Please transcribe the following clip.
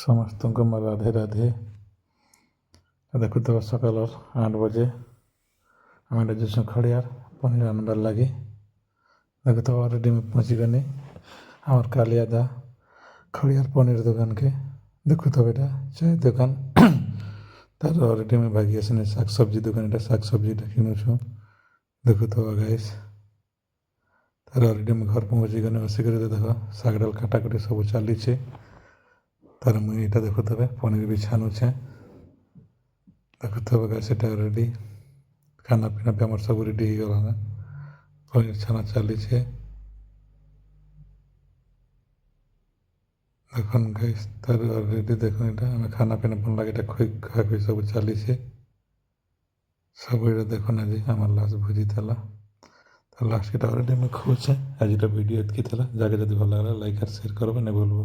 ସମସ୍ତଙ୍କୁ ମୋର ରାଧେ ରାଧେ। ଦେଖୁଥିବ ସକାଳ 8 ବଜେ ଆମେ ଏଠି ଯାଉଛୁ ଖଡ଼ିଆର ପନିର ଆଣିବାର ଲାଗି। ଦେଖୁଥିବ ଅଲରେଡ଼ି ମୁଁ ପହଞ୍ଚିଗଲି ଆମର କାଲିଆ ଦା ଖଡ଼ିଆର ପନିର ଦୋକାନକେ। ଦେଖୁଥିବ ଏଇଟା ଚାୟ ଦୋକାନ ତାର ଅଲରେଡ଼ି ମୁଁ ଭାଗି ଆସିନି ଶାଗ ସବଜି ଦୋକାନ। ଏଇଟା ଶାଗ ସବଜିଟା କିଣୁଛୁ। ଦେଖୁଥିବ ଗାଇସ୍ ତାର ଅଲରେଡ଼ି ମୁଁ ଘର ପହଞ୍ଚିଗଲି। ବସିକରି ଦେଖ ଶାଗ ଡାଲ କାଟାକୁଟି ସବୁ ଚାଲିଛି। ତାର ମୁଇଁ ଏଇଟା ଦେଖୁଥିବେ ପନିର ବି ଛାଣୁଛେ। ଦେଖୁଥିବ ଗାଇସ୍ ସେଟା ଅଲରେଡ଼ି ଖାନା ପିନା ବି ଆମର ସବୁ ରେଡ଼ି ହେଇଗଲାନା। ପନିର ଛାଣା ଚାଲିଛେ। ଦେଖୁନ୍ ଗାଇସ୍ ତାର ଅଲରେଡ଼ି ଦେଖୁନ୍ ଏଇଟା ଆମେ ଖାନା ପିନା ବନଲା ଏଇଟା ଖୁଆ ଖୁଇ ସବୁ ଚାଲିଛେ। ସବୁ ଏଇଟା ଦେଖୁନ୍ ଆଜି ଆମର ଲାଷ୍ଟ ଭୋଜି ଥିଲା। ତ ଲାଷ୍ଟ ଏଇଟା ଅଲରେଡ଼ି ମୁଁ ଖୁଉଛେ। ଆଜିର ଭିଡ଼ିଓ ଏତିକି ଥିଲା। ଯାକେ ଯଦି ଭଲ ଲାଗିଲା ଲାଇକ୍ ଆର୍ ସେୟାର କରବେ ନାଇଁ ଭୁଲବ।